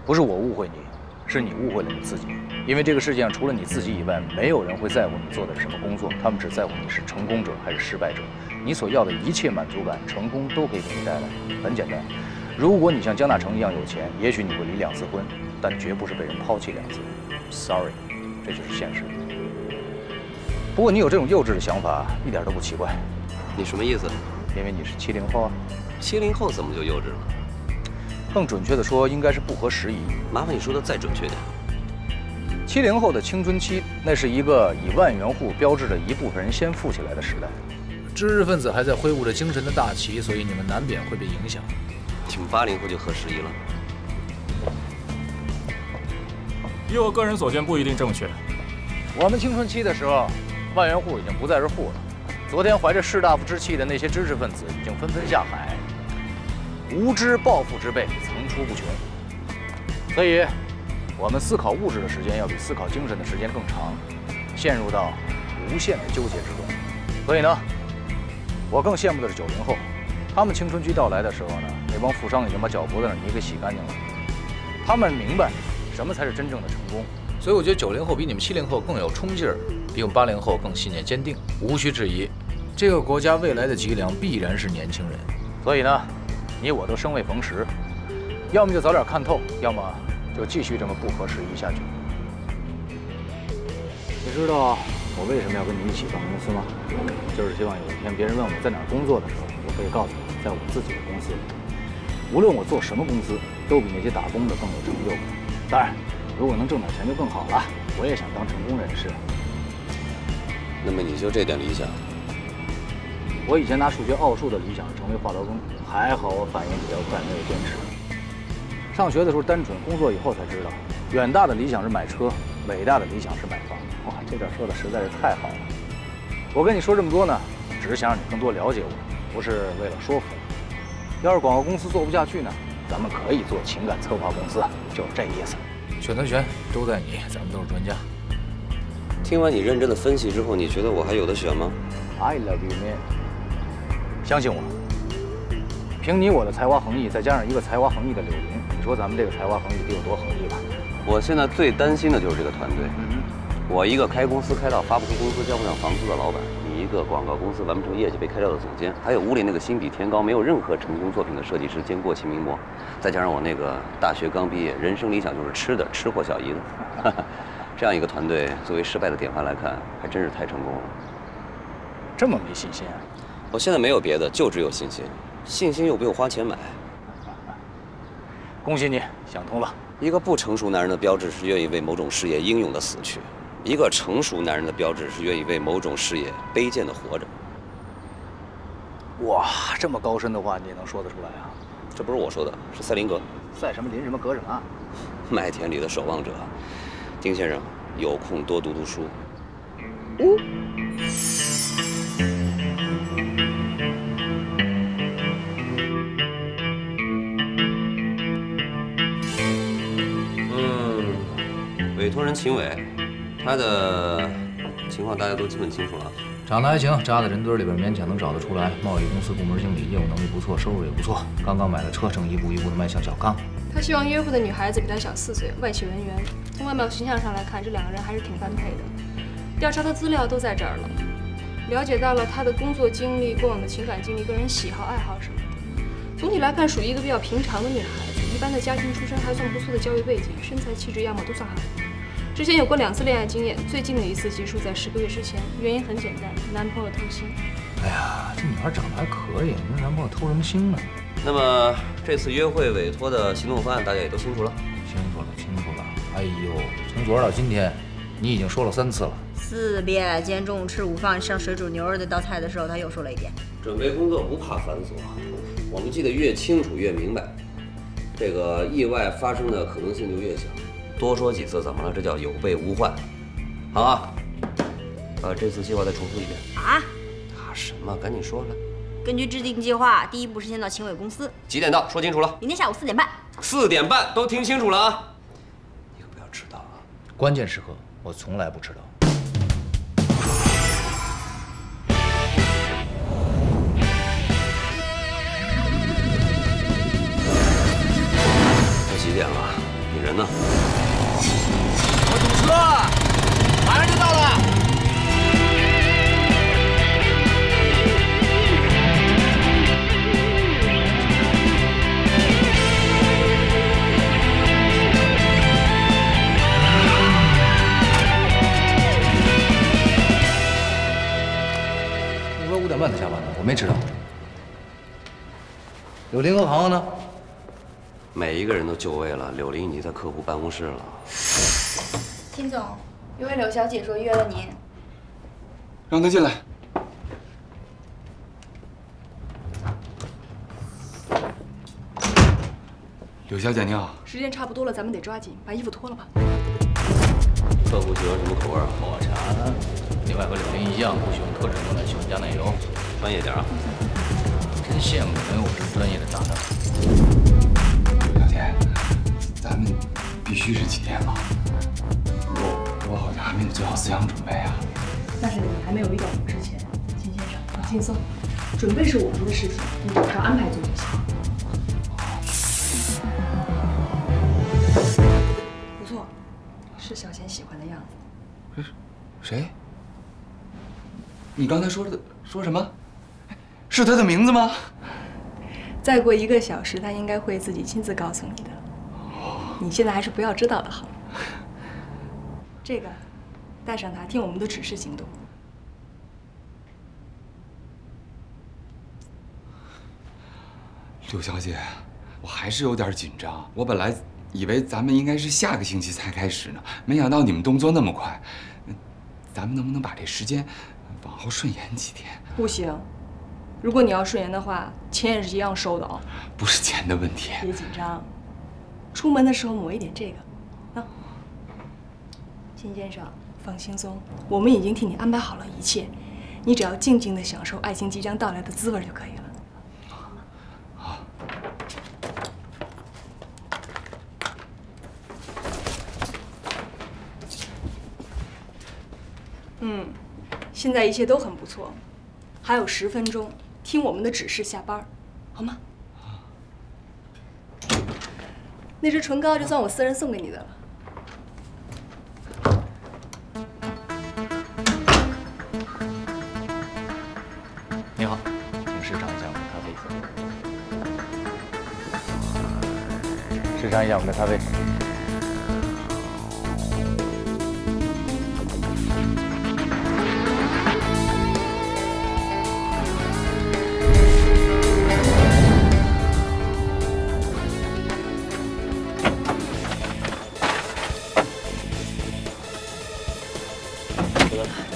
不是我误会你，是你误会了你自己。因为这个世界上除了你自己以外，没有人会在乎你做的是什么工作，他们只在乎你是成功者还是失败者。你所要的一切满足感、成功都可以给你带来。很简单，如果你像江大成一样有钱，也许你会离2次婚，但绝不是被人抛弃2次。Sorry， 这就是现实。不过你有这种幼稚的想法，一点都不奇怪。你什么意思？因为你是70后啊。70后怎么就幼稚了？更准确的说，应该是不合时宜。麻烦你说的再准确点。70后的青春期，那是一个以万元户标志着一部分人先富起来的时代。知识分子还在挥舞着精神的大旗，所以你们难免会被影响。你们80后就合时宜了？以我个人所见，不一定正确。我们青春期的时候，万元户已经不再是户了。昨天怀着士大夫之气的那些知识分子，已经纷纷下海。无知暴富之辈层出不穷，所以，我们思考物质的时间要比思考精神的时间更长，陷入到无限的纠结之中。所以呢，我更羡慕的是90后，他们青春期到来的时候呢，那帮富商已经把脚脖子上泥给洗干净了。他们明白什么才是真正的成功。所以我觉得90后比你们70后更有冲劲儿，比我们80后更信念坚定。无需质疑，这个国家未来的脊梁必然是年轻人。所以呢，你我都生未逢时，要么就早点看透，要么就继续这么不合时宜下去。你知道我为什么要跟你一起办公司吗？就是希望有一天别人问我在哪儿工作的时候，我可以告诉他，在我自己的公司里。无论我做什么公司，都比那些打工的更有成就感。当然，如果能挣点钱就更好了。我也想当成功人士。那么你就这点理想？我以前拿数学奥数的理想是成为化疗工，还好我反应比较快，没有坚持。上学的时候单纯，工作以后才知道，远大的理想是买车，伟大的理想是买房。哇，这点说的实在是太好了。我跟你说这么多呢，只是想让你更多了解我，不是为了说服你。要是广告公司做不下去呢，咱们可以做情感策划公司，就是这意思。选择权都在你，咱们都是专家。听完你认真的分析之后，你觉得我还有的选吗 ？I love you, man。相信我，凭你我的才华横溢，再加上一个才华横溢的柳林，你说咱们这个才华横溢得有多横溢吧？我现在最担心的就是这个团队。我一个开公司开到发不出工资、交不上房租的老板，你一个广告公司完不成业绩被开掉的总监，还有屋里那个心比天高、没有任何成功作品的设计师兼过气名模，再加上我那个大学刚毕业、人生理想就是吃的吃货小姨子，这样一个团队，作为失败的典范来看，还真是太成功了。这么没信心啊？我现在没有别的，就只有信心，信心又不用花钱买。恭喜你想通了。一个不成熟男人的标志是愿意为某种事业英勇的死去，一个成熟男人的标志是愿意为某种事业卑贱的活着。哇，这么高深的话你也能说得出来啊？这不是我说的，是赛林格。赛什么林什么格什么？麦田里的守望者。丁先生，有空多读读书。委托人秦伟，他的情况大家都基本清楚了。长得还行，扎在人堆里边勉强能找得出来。贸易公司部门经理，业务能力不错，收入也不错。刚刚买了车，正一步一步的迈向小康。他希望约会的女孩子比他小4岁，外企文员。从外表形象上来看，这2个人还是挺般配的。调查的资料都在这儿了，了解到了他的工作经历、过往的情感经历、个人喜好、爱好什么的。总体来看，属于一个比较平常的女孩子，一般的家庭出身，还算不错的教育背景，身材、气质、样貌都算好。之前有过2次恋爱经验，最近的一次结束在10个月之前，原因很简单，男朋友偷腥。哎呀，这女孩长得还可以，你说男朋友偷什么腥呢？那么这次约会委托的行动方案大家也都清楚了？清楚了。哎呦，从昨儿到今天，你已经说了3次了。4遍。今天中午吃午饭上水煮牛肉这道菜的时候，他又说了1遍。准备工作不怕繁琐，我们记得越清楚越明白，这个意外发生的可能性就越小。多说几次怎么了？这叫有备无患。好啊，这次计划再重复1遍。啊什么？赶紧说来。根据制定计划，第一步是先到秦伟公司。几点到？说清楚了。明天下午4点半。4点半，都听清楚了啊！你可不要迟到啊！关键时刻我从来不迟到。都几点了？你人呢？我堵车，马上就到了。你说5点半才下班呢，我没迟到。柳林和航航呢？每一个人都就位了，柳林已经在客户办公室了。秦总，有位柳小姐说约了您，让她进来。柳小姐你好，时间差不多了，咱们得抓紧，把衣服脱了吧。客户喜欢什么口味啊？抹茶呢？另外和柳林一样，不喜欢特制牛奶，喜欢加奶油。专业点啊！真羡慕能有我这专业的搭档。柳小姐，咱们必须是今天吗？我好像还没有做好思想准备啊。但是你还没有遇到我之前，秦先生放轻松，准备是我们的事情，你按照安排做就行。不错，是小贤喜欢的样子。谁？你刚才说什么？是他的名字吗？再过1个小时，他应该会自己亲自告诉你的。你现在还是不要知道的好。这个，带上它，听我们的指示行动。柳小姐，我还是有点紧张。我本来以为咱们应该是下个星期才开始呢，没想到你们动作那么快。咱们能不能把这时间往后顺延几天？不行，如果你要顺延的话，钱也是一样收的哦。不是钱的问题。别紧张，出门的时候抹一点这个。啊，秦先生，放轻松，我们已经替你安排好了一切，你只要静静的享受爱情即将到来的滋味就可以了。现在一切都很不错，还有10分钟，听我们的指示下班，好吗？那支唇膏就算我私人送给你的了。你好，请试尝一下我们的咖啡。试尝一下我们的咖啡。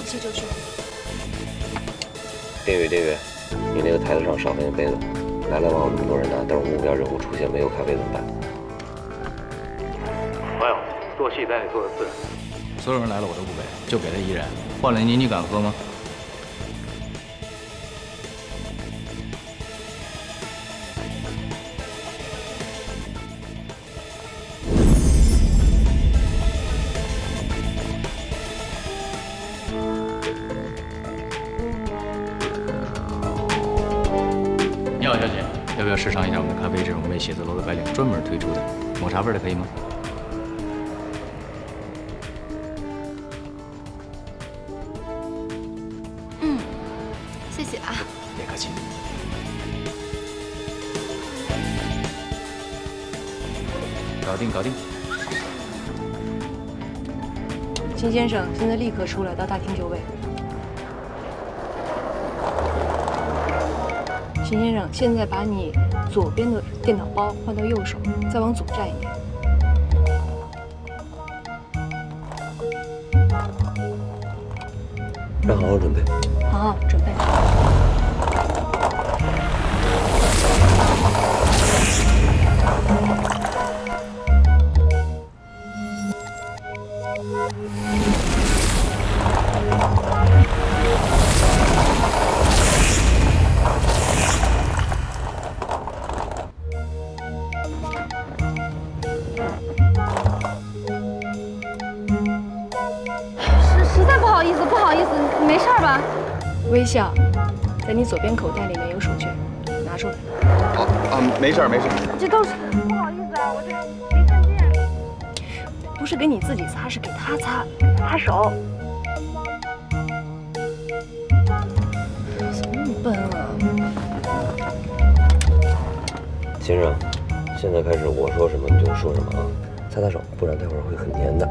去就去。丁宇，你那个台子上少放些杯子，来往往那么多人呢，等会目标人物出现没有咖啡怎么办？朋友，做戏咱得做得自然。所有人来了我都不给，就给他一人。换了你敢喝吗？你好，小姐，要不要试尝一下我们的咖啡？这是我们为写字楼的白领专门推出的，抹茶味的可以吗？谢谢啊。别客气。搞定。秦先生，现在立刻出来到大厅就位。秦先生，现在把你左边的电脑包换到右手，再往左站一点。让好好准备。好，准备。实在不好意思，没事儿吧？微笑，在你左边口袋里面有手绢，拿出来。好啊，没事。这都是不好意思啊，我这没看见。不是给你自己擦，是给他擦，擦手。怎么那么笨啊？先生，现在开始我说什么你就说什么啊，擦擦手，不然待会儿会很黏的。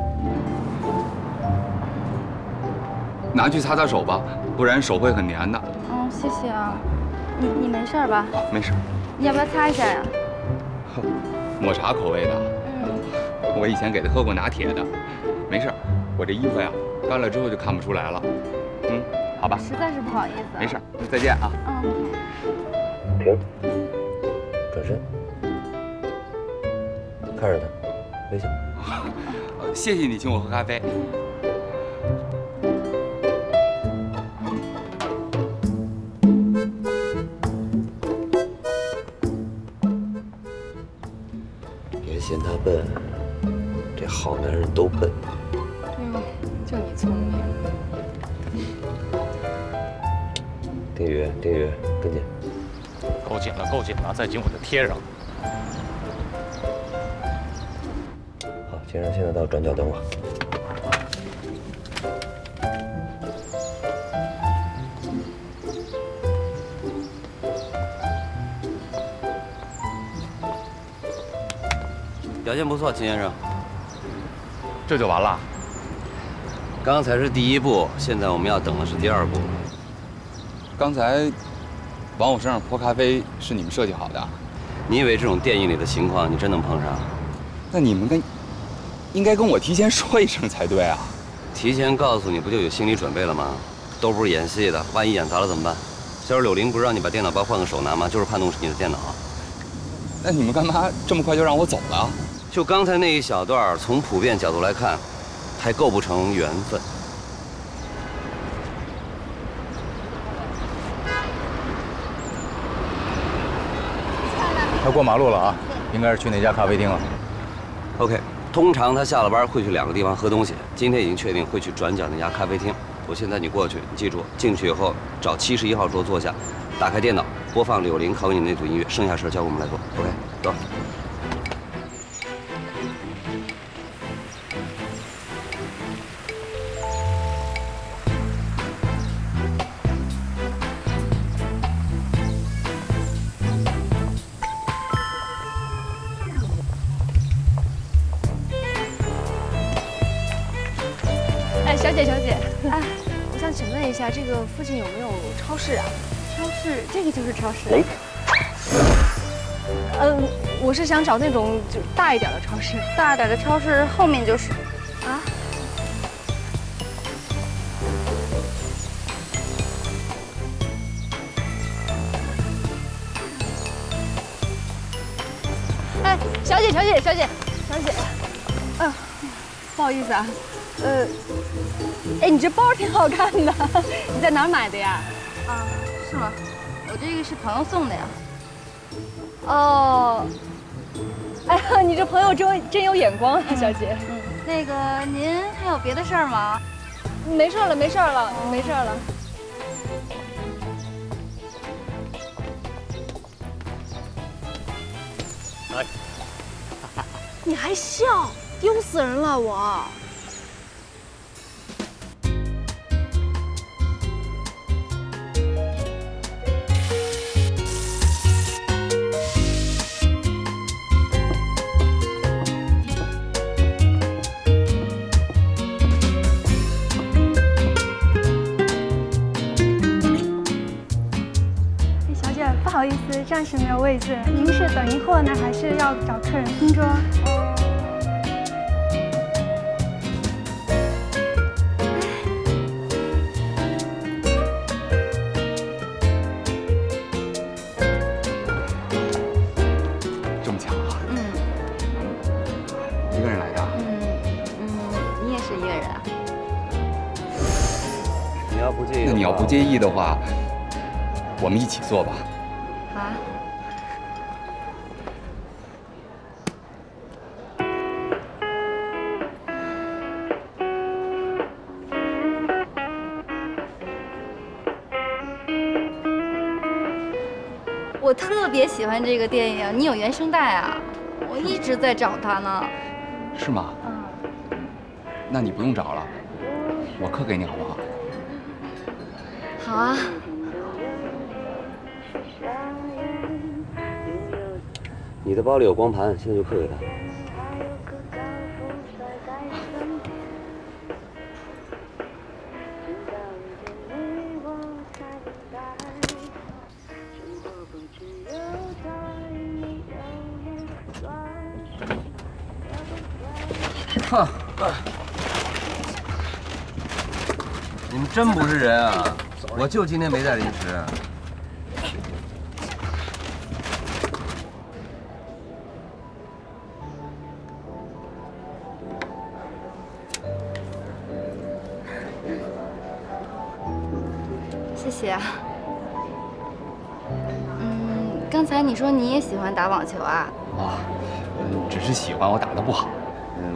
拿去擦擦手吧，不然手会很黏的。嗯，谢谢啊。你没事吧？没事。你要不要擦一下呀？抹茶口味的。我以前给他喝过拿铁的。没事，我这衣服呀，干了之后就看不出来了。嗯，好吧。实在是不好意思。没事，再见啊。嗯。停，转身，看着他，微笑。谢谢你请我喝咖啡。别嫌他笨，这好男人都笨。就你聪明。丁宇，跟紧。够紧了，够紧了，再紧我就贴上。好，先生，现在到转角等我。表现不错，秦先生。这就完了？刚才是第一步，现在我们要等的是第二步。刚才往我身上泼咖啡是你们设计好的？你以为这种电影里的情况你真能碰上？那你们应该跟我提前说一声才对啊！提前告诉你不就有心理准备了吗？都不是演戏的，万一演砸了怎么办？销售柳林不是让你把电脑包换个手拿吗？就是怕弄死你的电脑。那你们干嘛这么快就让我走了？就刚才那一小段，从普遍角度来看，还构不成缘分。他过马路了啊，应该是去那家咖啡厅了。OK， 通常他下了班会去2个地方喝东西，今天已经确定会去转角那家咖啡厅。我现在你过去，你记住，进去以后找71号桌坐下，打开电脑，播放柳林考给你那组音乐，剩下事交给我们来做。OK， 走。小姐，哎，我想请问一下，这个附近有没有超市啊？超市，这个就是超市。我是想找那种就大一点的超市。大点的超市后面就是。啊？哎，小姐，不好意思啊，哎，你这包挺好看的，你在哪儿买的呀？啊，是吗？我这个是朋友送的呀。哦，哎呀，你这朋友真有眼光啊，小姐。那个您还有别的事儿吗？没事了。哎，你还笑，丢死人了我。不好意思，暂时没有位置。您是等一会儿呢，还是要找客人拼桌？这么巧啊？一个人来的？你也是一个人啊？你要不介意？那你要不介意的话，我们一起做吧。好啊。我特别喜欢这个电影，你有原声带啊？我一直在找它呢。是吗？那你不用找了，我刻给你好不好？好啊。你的包里有光盘，现在就刻给他。哼，你们真不是人啊！我就今天没带零食。谢谢啊。刚才你说你也喜欢打网球啊？啊，只是喜欢，我打得不好。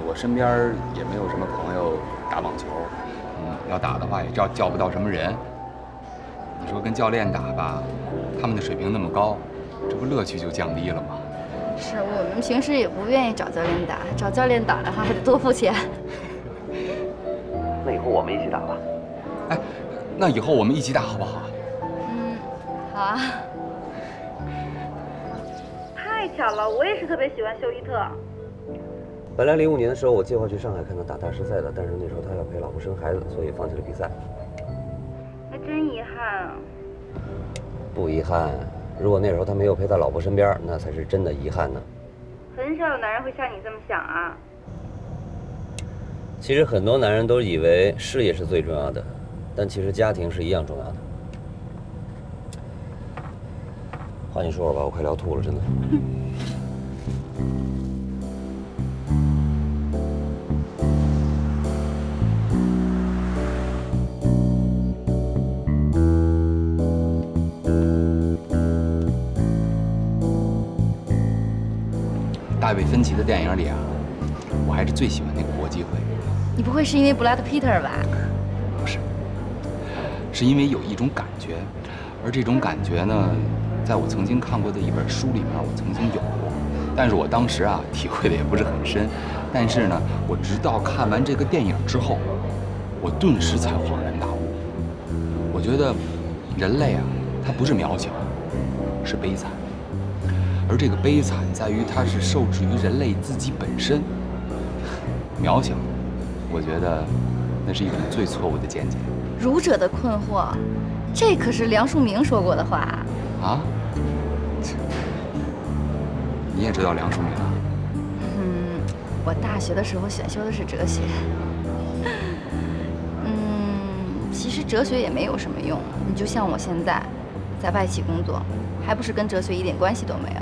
我身边也没有什么朋友打网球。要打的话也叫不到什么人。你说跟教练打吧，他们的水平那么高，这不乐趣就降低了吗？是我们平时也不愿意找教练打，找教练打的话还得多付钱。那以后我们一起打吧。哎，那以后我们一起打好不好？好啊。太巧了，我也是特别喜欢休伊特。本来05年的时候，我计划去上海看他打大师赛的，但是那时候他要陪老婆生孩子，所以放弃了比赛。那真遗憾啊。不遗憾，如果那时候他没有陪在老婆身边，那才是真的遗憾呢。很少有男人会像你这么想啊。其实很多男人都以为事业是最重要的，但其实家庭是一样重要的。话你说说吧，我快聊吐了，真的。大卫芬奇的电影里啊，我还是最喜欢那个搏击会。你不会是因为布拉德皮特吧？不是，是因为有一种感觉，而这种感觉呢，在我曾经看过的一本书里面，我曾经有过，但是我当时啊体会的也不是很深。但是呢，我直到看完这个电影之后，我顿时才恍然大悟。我觉得人类啊，它不是渺小，是悲惨。而这个悲惨在于它是受制于人类自己本身。渺小，我觉得那是一种最错误的见解。儒者的困惑，这可是梁漱溟说过的话啊！你也知道梁漱溟啊？我大学的时候选修的是哲学。其实哲学也没有什么用。你就像我现在，在外企工作，还不是跟哲学一点关系都没有。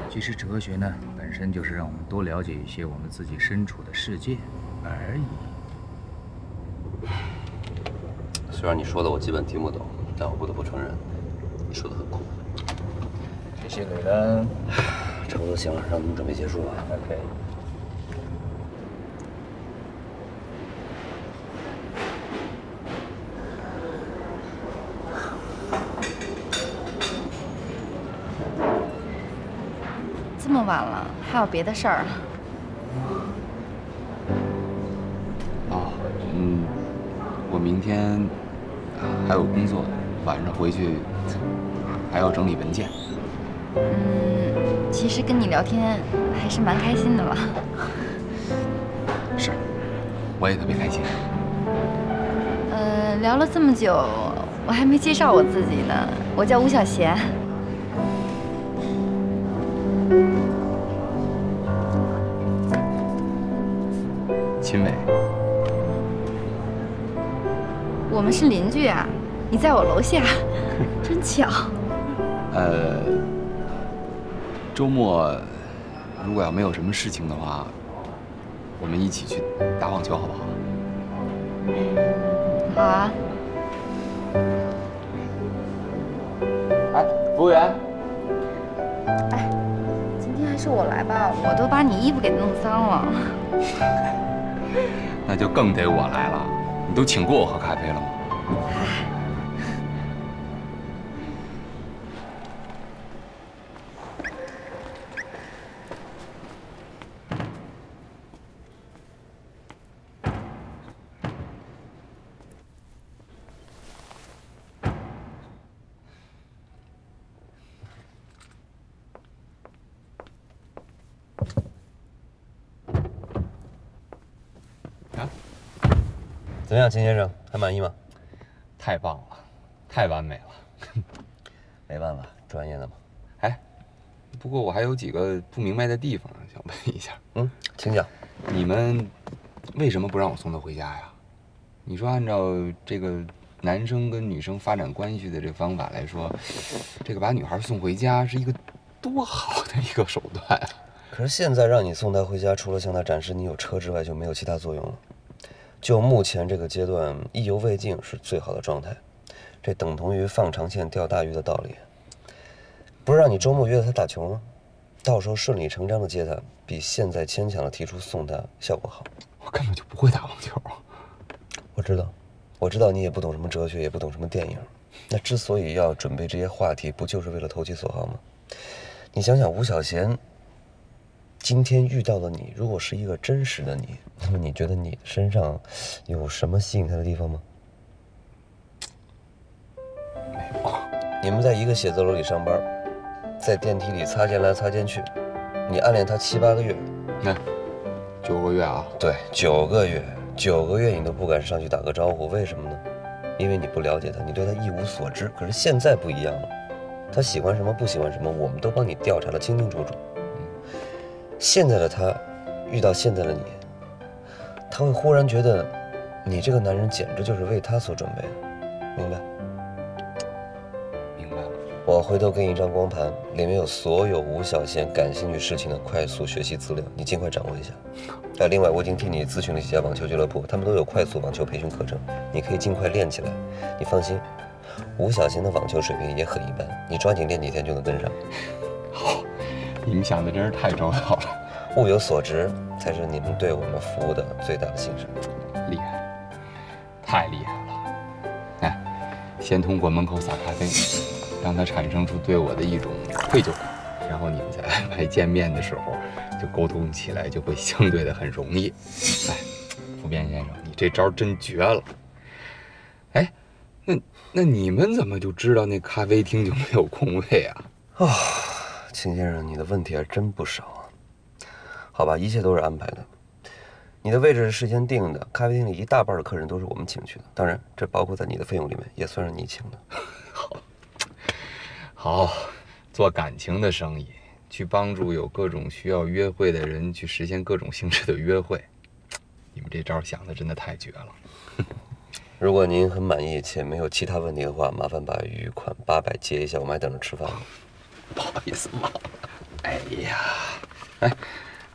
其实哲学呢，本身就是让我们多了解一些我们自己身处的世界而已。虽然你说的我基本听不懂，但我不得不承认，你说的很酷。谢谢吕丹。差不多行了，让他们准备结束吧。OK。这么晚了，还有别的事儿啊？我明天还有工作，晚上回去还要整理文件。其实跟你聊天还是蛮开心的嘛。是，我也特别开心。聊了这么久，我还没介绍我自己呢。我叫吴小贤。秦伟。我们是邻居啊，你在我楼下，真巧。周末如果要没有什么事情的话，我们一起去打网球好不好？好啊。哎，服务员。哎，今天还是我来吧，我都把你衣服给弄脏了。那就更得我来了。你都请过我喝咖啡了吗？怎么样，秦先生，还满意吗？太棒了，太完美了。没办法，专业的嘛。哎，不过我还有几个不明白的地方想问一下。请讲。你们为什么不让我送她回家呀？你说按照这个男生跟女生发展关系的这个方法来说，这个把女孩送回家是一个多好的一个手段啊！可是现在让你送她回家，除了向她展示你有车之外，就没有其他作用了。就目前这个阶段，意犹未尽是最好的状态，这等同于放长线钓大鱼的道理。不是让你周末约她打球吗？到时候顺理成章的接她，比现在牵强的提出送她效果好。我根本就不会打网球。我知道你也不懂什么哲学，也不懂什么电影。那之所以要准备这些话题，不就是为了投其所好吗？你想想，吴小贤今天遇到的你，如果是一个真实的你，那么你觉得你身上有什么吸引他的地方吗？没有。你们在一个写字楼里上班，在电梯里擦肩来擦肩去，你暗恋他7、8个月，那9个月啊？对，9个月，9个月你都不敢上去打个招呼，为什么呢？因为你不了解他，你对他一无所知。可是现在不一样了，他喜欢什么，不喜欢什么，我们都帮你调查得清清楚楚。现在的他遇到现在的你，他会忽然觉得你这个男人简直就是为他所准备的，明白？明白了。我回头给你一张光盘，里面有所有吴小贤感兴趣事情的快速学习资料，你尽快掌握一下。另外我已经替你咨询了几家网球俱乐部，他们都有快速网球培训课程，你可以尽快练起来。你放心，吴小贤的网球水平也很一般，你抓紧练几天就能跟上。好，你们想的真是太周到了。物有所值才是你们对我们服务的最大的欣赏。厉害，太厉害了！哎，先通过门口撒咖啡，让他产生出对我的一种愧疚感，然后你们在安排见面的时候，就沟通起来就会相对的很容易。哎，福边先生，你这招真绝了！哎，那你们怎么就知道那咖啡厅就没有空位啊？秦先生，你的问题还真不少啊。好吧，一切都是安排的。你的位置是事先定的，咖啡厅里一大半的客人都是我们请去的，当然这包括在你的费用里面，也算是你请的。好，做感情的生意，去帮助有各种需要约会的人去实现各种形式的约会，你们这招想的真的太绝了。如果您很满意且没有其他问题的话，麻烦把余款800结一下，我们还等着吃饭呢。不好意思，忘了。哎呀，哎。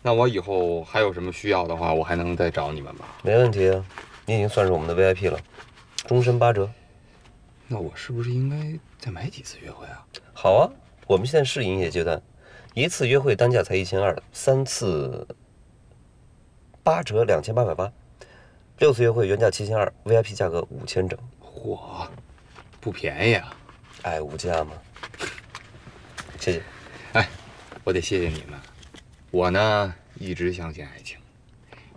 那我以后还有什么需要的话，我还能再找你们吧？没问题啊，你已经算是我们的 VIP 了，终身8折。那我是不是应该再买几次约会啊？好啊，我们现在是营业阶段，1次约会单价才1200，3次8折2880，6次约会原价7200，VIP 价格5000整。嚯，不便宜啊！爱无价吗？谢谢。哎，我得谢谢你们。我呢，一直相信爱情，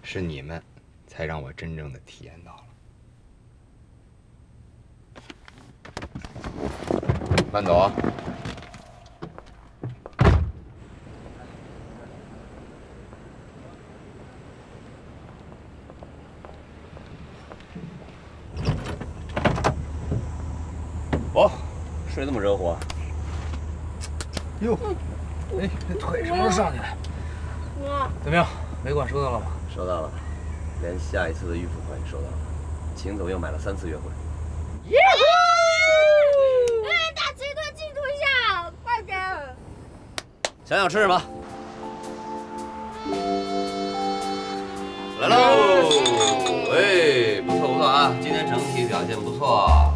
是你们才让我真正的体验到了。慢走啊！哦，睡这么热乎啊？哟，哎，这腿什么时候上去了？怎么样，尾款收到了吗？收到了，连下一次的预付款也收到了。秦总又买了3次约会。耶！大吃一顿庆祝一下，快点！想吃什么？来喽！喂，不错不错啊，今天整体表现不错啊，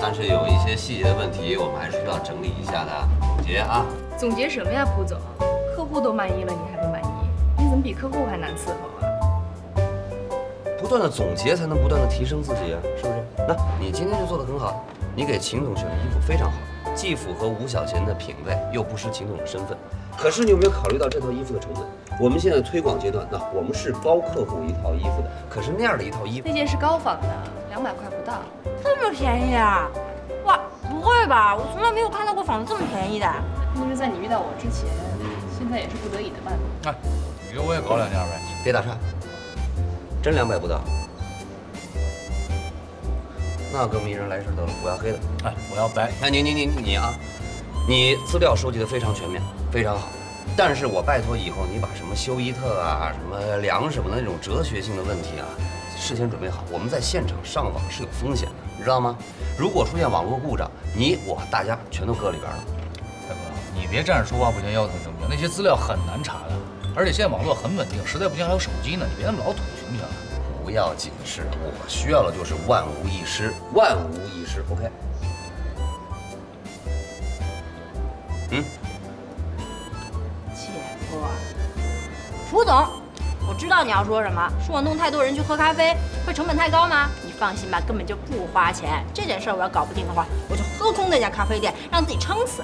但是有一些细节的问题，我们还是需要整理一下的。总结啊！总结什么呀，蒲总？客户都满意了，你还不满意？你怎么比客户还难伺候啊？不断的总结才能不断的提升自己啊，是不是？那你今天就做得很好，你给秦总选的衣服非常好，既符合吴小贤的品味，又不失秦总的身份。可是你有没有考虑到这套衣服的成本？我们现在推广阶段，那我们是包客户一套衣服的，可是那样的一套衣服，那件是高仿的，200块不到。这么便宜啊？哇，不会吧？我从来没有看到过仿的这么便宜的。那是在你遇到我之前，现在也是不得已的办法。哎，你给我也搞2件呗。别打岔，真200不到。那跟我们一人来一份得了，我要黑的。哎，我要白。哎，你啊，你资料收集的非常全面，非常好。但是我拜托以后你把什么休伊特啊、什么梁什么的那种哲学性的问题啊，事先准备好。我们在现场上网是有风险的，你知道吗？如果出现网络故障，你我大家全都搁里边了。大哥，你别站着说话不腰疼行不行？那些资料很难查的，而且现在网络很稳定，实在不行还有手机呢。你别那么老土行不行？不要紧是，我需要的就是万无一失，万无一失。OK。姐夫，蒲总，我知道你要说什么，说我弄太多人去喝咖啡会成本太高吗？你放心吧，根本就不花钱。这件事我要搞不定的话，我就喝空那家咖啡店，让自己撑死。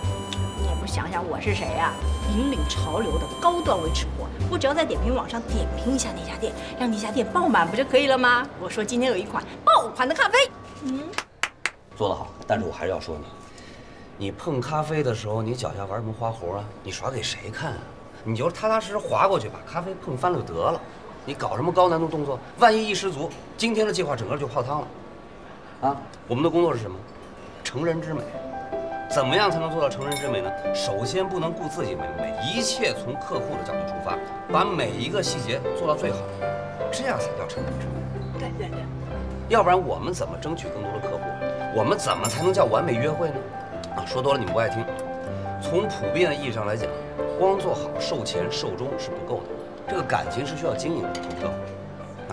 你也不想想我是谁呀？引领潮流的高段位吃货，我只要在点评网上点评一下那家店，让那家店爆满不就可以了吗？我说今天有一款爆款的咖啡，做得好，但是我还是要说你碰咖啡的时候，你脚下玩什么花活啊？你耍给谁看啊？你就踏踏实实滑过去，把咖啡碰翻了就得了。你搞什么高难度动作？万一一失足，今天的计划整个就泡汤了。啊，我们的工作是什么？成人之美。怎么样才能做到成人之美呢？首先不能顾自己美不美，一切从客户的角度出发，把每一个细节做到最好，这样才叫成人之美。对。要不然我们怎么争取更多的客户？我们怎么才能叫完美约会呢？啊，说多了你们不爱听。从普遍的意义上来讲，光做好售前售终是不够的，这个感情是需要经营的，同客户。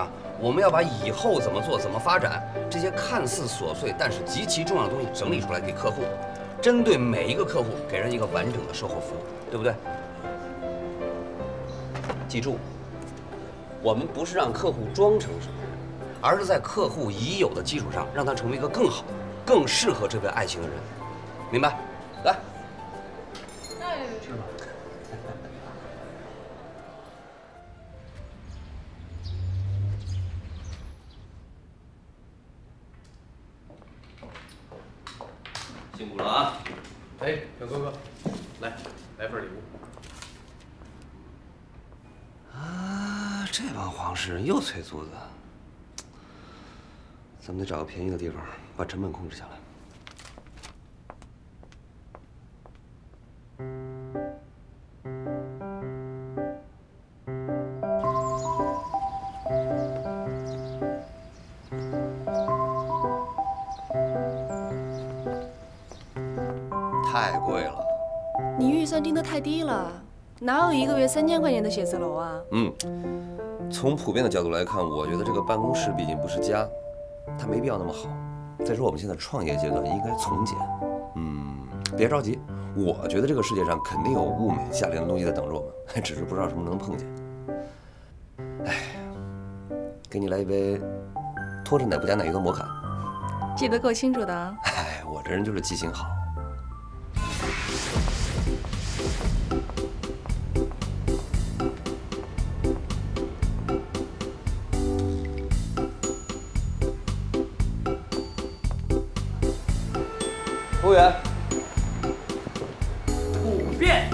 啊，我们要把以后怎么做、怎么发展这些看似琐碎但是极其重要的东西整理出来给客户。针对每一个客户给人一个完整的售后服务，对不对？记住，我们不是让客户装成什么人，而是在客户已有的基础上，让他成为一个更好、更适合这份爱情的人。明白？来，吃吧。辛苦了啊！哎，小哥哥，来份礼物。啊，这帮黄世人又催租子，咱们得找个便宜的地方，把成本控制下来。太贵了，你预算定得太低了，哪有1个月3000块钱的写字楼啊？从普遍的角度来看，我觉得这个办公室毕竟不是家，它没必要那么好。再说我们现在创业阶段，应该从简。别着急，我觉得这个世界上肯定有物美价廉的东西在等着我们，只是不知道什么能碰见。哎，给你来一杯脱脂奶不加奶油的摩卡。记得够清楚的啊。哎，我这人就是记性好。服务员，普遍，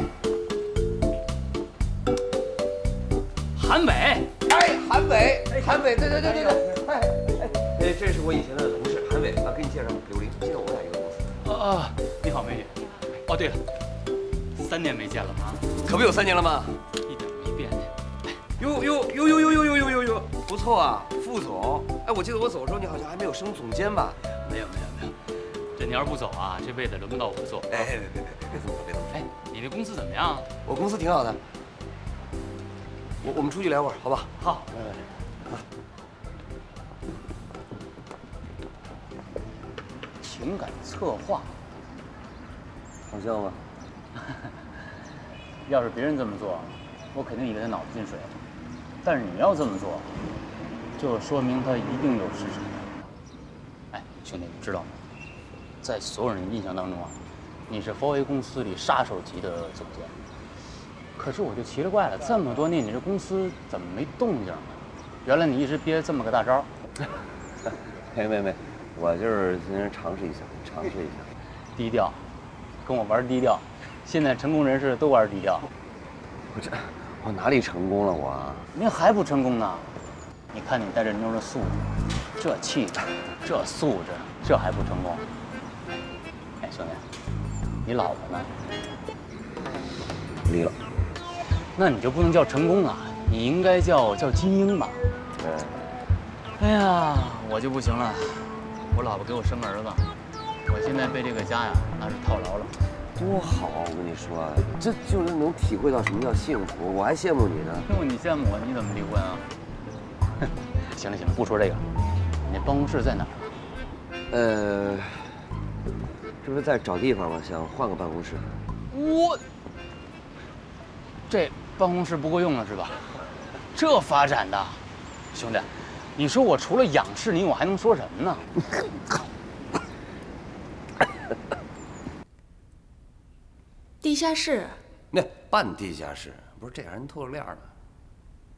韩伟，哎，韩伟，对，这是我以前的同事韩伟啊，给你介绍刘玲，现在我们俩一个公司。你好，美女。哦，对了，3年没见了吗？可不有3年了吗？一点没变。哟，不错啊，副总。哎，我记得我走的时候，你好像还没有升总监吧？没有。这你要是不走啊，这位子轮不到我坐。哎，别这么说。哎，你那公司怎么样？我公司挺好的。我们出去聊会儿，好吧？好。情感策划，好笑吗？要是别人这么做，我肯定以为他脑子进水了。但是你要这么做，就说明他一定有市场。哎，兄弟，你知道吗？在所有人的印象当中啊，你是华为公司里杀手级的总监。可是我就奇了怪了，这么多年你这公司怎么没动静呢？原来你一直憋这么个大招。没，我就是今天尝试一下。低调，跟我玩低调。现在成功人士都玩低调。我哪里成功了我啊？您还不成功呢？你看你带着妞的素质，这气质，这素质。这还不成功？哎，兄弟，你老婆呢？离了。那你就不能叫成功啊，你应该叫精英吧？哎呀，我就不行了，我老婆给我生儿子，我现在被这个家呀那是套牢了。多好啊！我跟你说，这就是能体会到什么叫幸福。我还羡慕你呢。哟，你羡慕我，你怎么离婚啊？行了行了，不说这个，你那办公室在哪儿？这不是在找地方吗？想换个办公室。这办公室不够用了是吧？这发展的，兄弟，你说我除了仰视你，我还能说什么呢？地下室？那半地下室，不是这让人透着亮呢。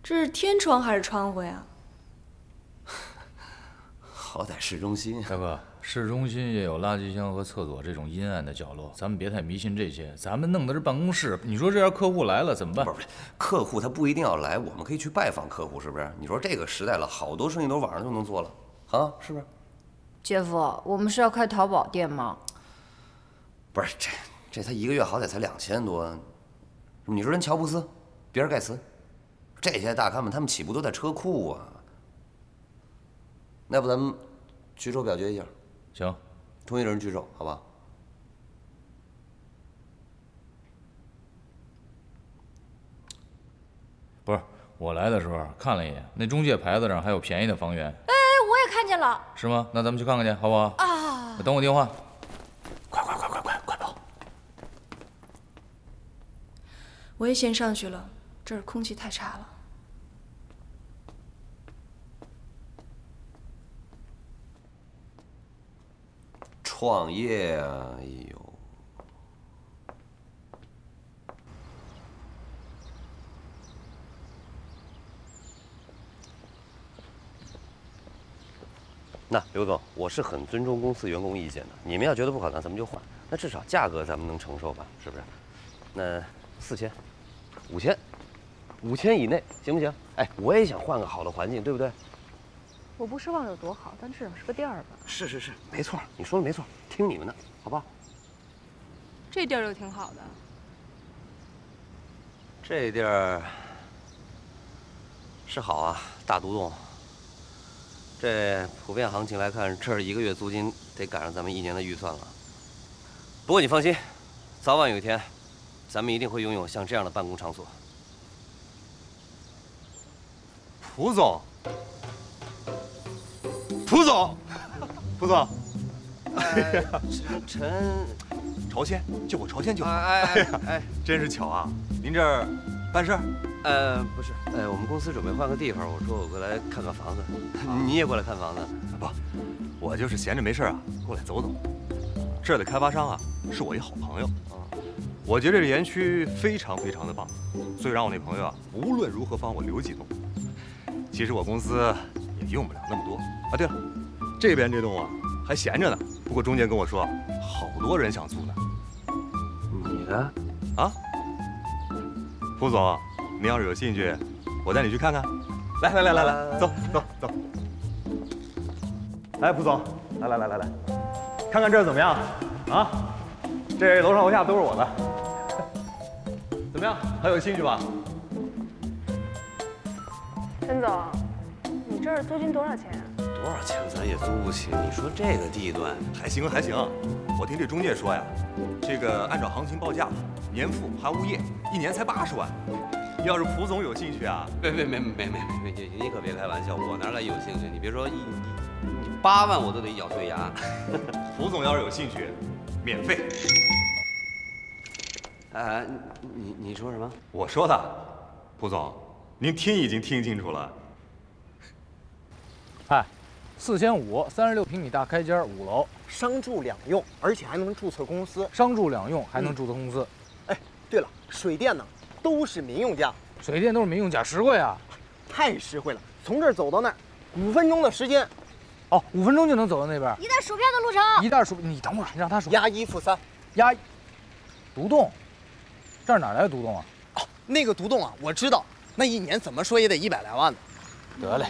这是天窗还是窗户呀？好歹市中心。大哥，市中心也有垃圾箱和厕所这种阴暗的角落，咱们别太迷信这些。咱们弄的是办公室，你说这要客户来了怎么办？不是，客户他不一定要来，我们可以去拜访客户，是不是？你说这个时代了，好多生意都网上就能做了，啊，是不是？姐夫，我们是要开淘宝店吗？不是，这他一个月好歹才2000多，你说人乔布斯、比尔盖茨，这些大咖们，他们起步都在车库啊。那不咱们举手表决一下？行，同意的人举手，好吧？不是，我来的时候看了一眼，那中介牌子上还有便宜的房源。哎，我也看见了。是吗？那咱们去看看去，好不好？啊！等我电话。快跑！我也先上去了，这儿空气太差了。创业啊，哎呦！那刘总，我是很尊重公司员工意见的。你们要觉得不好，那咱们就换。那至少价格咱们能承受吧？是不是？那4000、5000以内行不行？哎，我也想换个好的环境，对不对？我不奢望有多好，但至少是个店儿吧。是，没错，你说的没错，听你们的，好吧？这地儿就挺好的。这地儿是好啊，大独栋。这普遍行情来看，这儿1个月租金得赶上咱们1年的预算了。不过你放心，早晚有一天，咱们一定会拥有像这样的办公场所。蒲总，蒲总，蒲总，朝鲜，叫我朝鲜就好。哎，真是巧啊！您这儿办事儿？不是，我们公司准备换个地方，我说我过来看看房子，你也过来看房子？不，我就是闲着没事啊，过来走走。这儿的开发商啊，是我一好朋友。我觉得这园区非常的棒，所以让我那朋友啊，无论如何帮我留几栋。其实我公司也用不了那么多啊。对了，这边这栋啊还闲着呢，不过中介跟我说，好多人想租呢。你的？啊？蒲总，您要是有兴趣，我带你去看看。来，走。来，蒲总，来，看看这儿怎么样？啊，这楼上楼下都是我的，怎么样？很有兴趣吧？陈总，你这儿租金多少钱啊？多少钱咱也租不起。你说这个地段还行。我听这中介说呀，这个按照行情报价，年付含物业，1年才80万。要是蒲总有兴趣啊，没，你可别开玩笑，我哪来有兴趣？你别说你8万我都得咬碎牙。蒲总要是有兴趣，免费。你说什么？我说的，蒲总，您已经听清楚了。嗨，4536平米大开间，5楼，商住两用，而且还能注册公司。商住两用还能注册公司。哎，对了，水电呢都是民用价。水电都是民用价，实惠啊！太实惠了，从这儿走到那儿，5分钟的时间。哦，5分钟就能走到那边。一袋薯片的路程。一袋薯，你等会儿，你让他说。押1付3。押。独栋。这儿哪来的独栋啊？哦，那个独栋啊，我知道，那1年怎么说也得100来万呢。得嘞。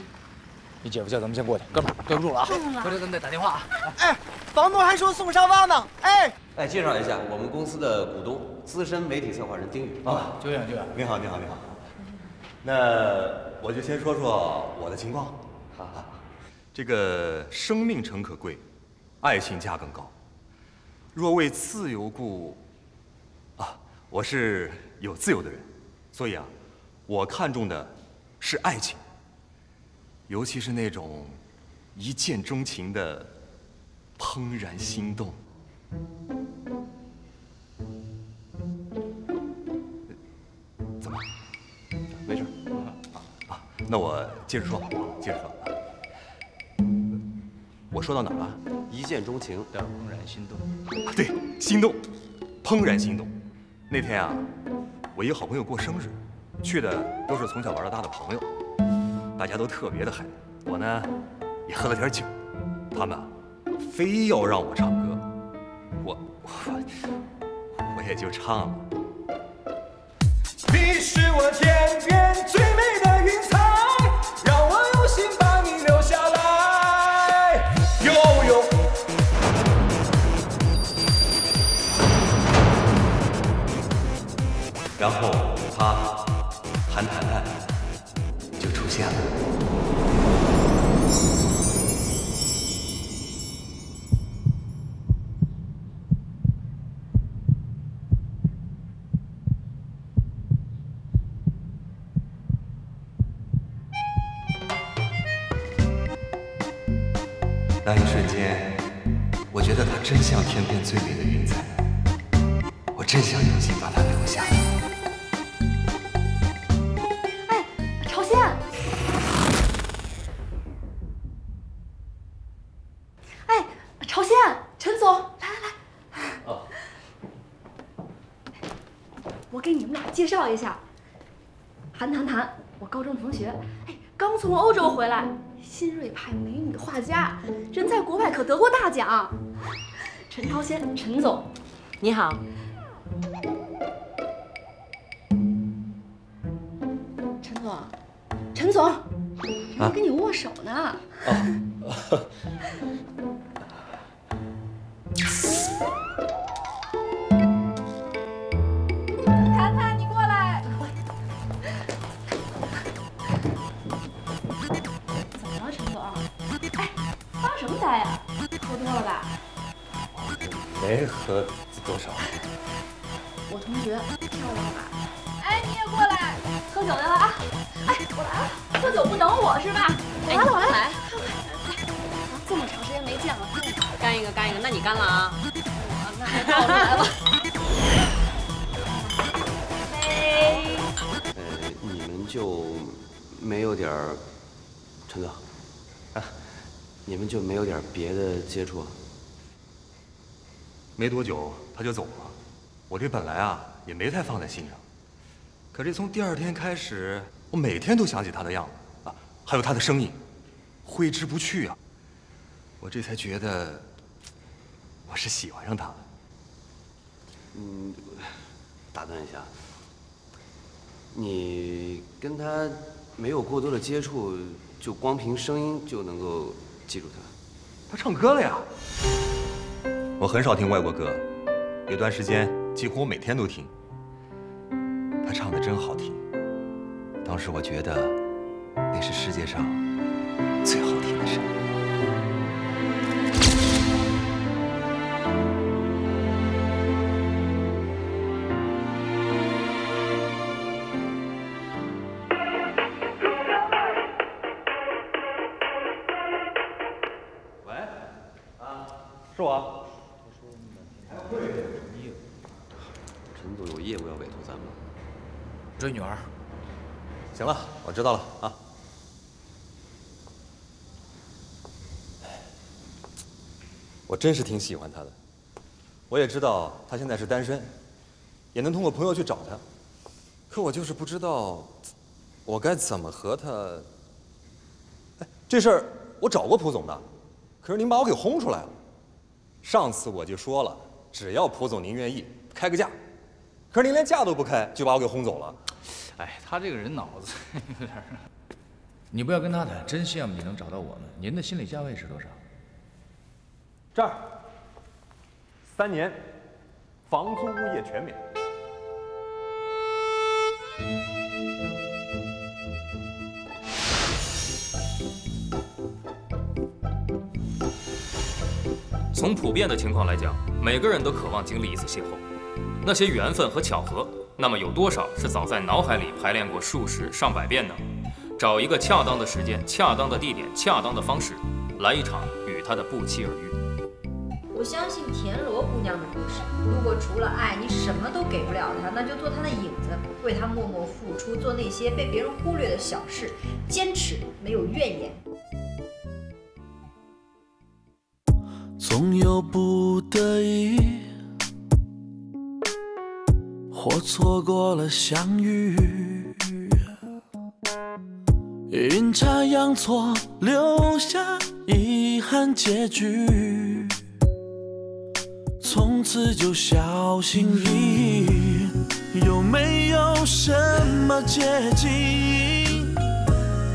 你姐夫叫咱们先过去，哥们儿对不住了啊！回头咱们再打电话啊！哎，房东还说送沙发呢。哎，介绍一下我们公司的股东，资深媒体策划人丁宇。啊，久仰。你好。那我就先说说我的情况。好。这个生命诚可贵，爱情价更高。若为自由故，我是有自由的人，所以我看重的是爱情。尤其是那种一见钟情的怦然心动。怎么？没事。那我接着说。我说到哪儿了？一见钟情，但怦然心动。对，心动，怦然心动。那天我一个好朋友过生日，去的都是从小玩到大的朋友。大家都特别的嗨，我呢也喝了点酒，他们非要让我唱歌，我也就唱了。你是我天边最美的云彩，让我有心把你留下来。悠悠，然后他韩谈谈就出现了。那一瞬间，我觉得她真像天边最美的云彩，我真想有心把她留下。哎，朝鲜！哎，朝鲜，陈总，来。哦。我给你们俩介绍一下，韩谈谈，我高中同学，哎，刚从欧洲回来。新锐派美女画家，人在国外可得过大奖。陈朝鲜，陈总，你好。陈总，人家跟你握手呢。谈谈，你过来。怎么了，陈总？哎，发什么呆呀？喝多了吧？没喝多少。我同学漂亮吧？哎，你也过来，喝酒来了啊！哎，我来了，喝酒不等我是吧？我来了，我来了。这么长时间没见了，干一个，干一个，那你干了啊？那还倒出来了。你们就没有点儿，陈总，你们就没有点别的接触？没多久他就走了，我这本来也没太放在心上，可这从第二天开始，我每天都想起他的样子还有他的声音，挥之不去啊。我这才觉得我是喜欢上他了。打断一下，你跟他没有过多的接触，就光凭声音就能够记住他？他唱歌了呀。我很少听外国歌，有段时间几乎我每天都听。他唱的真好听，当时我觉得那是世界上最好听的声音。喂，是我。陈总有业务要委托咱们，追女儿。行了，我知道了啊。我真是挺喜欢他的，我也知道他现在是单身，也能通过朋友去找他，可我就是不知道我该怎么和他。哎，这事儿我找过蒲总的，可是您把我给轰出来了。上次我就说了，只要蒲总您愿意开个价，可是您连价都不开，就把我给轰走了。哎，他这个人脑子有点……你不要跟他谈，真羡慕你能找到我们。您的心理价位是多少？这儿，3年，房租物业全免。从普遍的情况来讲，每个人都渴望经历一次邂逅。那些缘分和巧合，那么有多少是早在脑海里排练过数十上百遍呢？找一个恰当的时间、恰当的地点、恰当的方式，来一场与他的不期而遇。我相信田螺姑娘的故事，如果除了爱你什么都给不了她，那就做她的影子，为她默默付出，做那些被别人忽略的小事，坚持，没有怨言。总有不得已，或错过了相遇，阴差阳错留下遗憾结局，从此就小心翼翼。有没有什么捷径，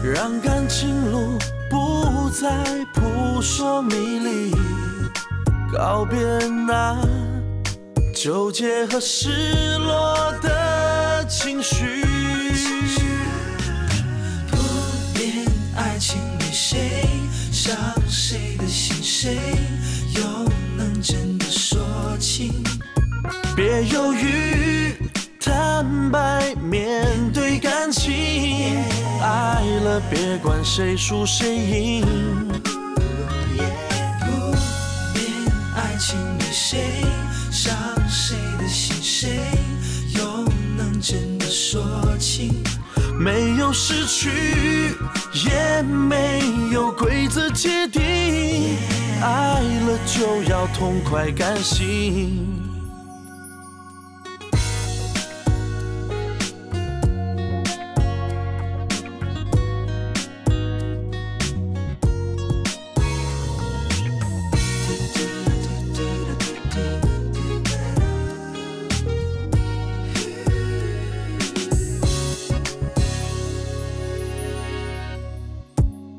让感情路不再扑朔迷离？告别那纠结和失落的情绪，不恋爱情里谁伤谁的心，谁又能真的说清？别犹豫，坦白面对感情，爱了别管谁输谁赢。爱情里谁伤谁的心，谁又能真的说清？没有失去，也没有规则界定，爱了就要痛快甘心。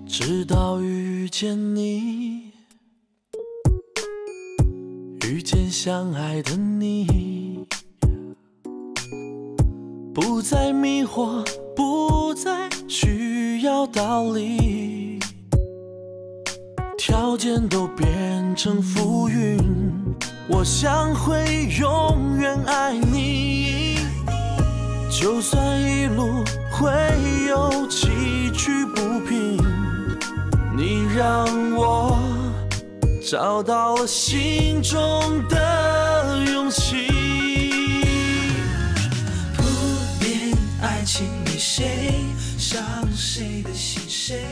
直到遇见你，遇见相爱的你，不再迷惑，不再需要道理，条件都变成浮云，我想会永远爱你，就算一路会有崎岖不平，你让我找到了心中的勇气。不恋爱情里谁伤谁的心，谁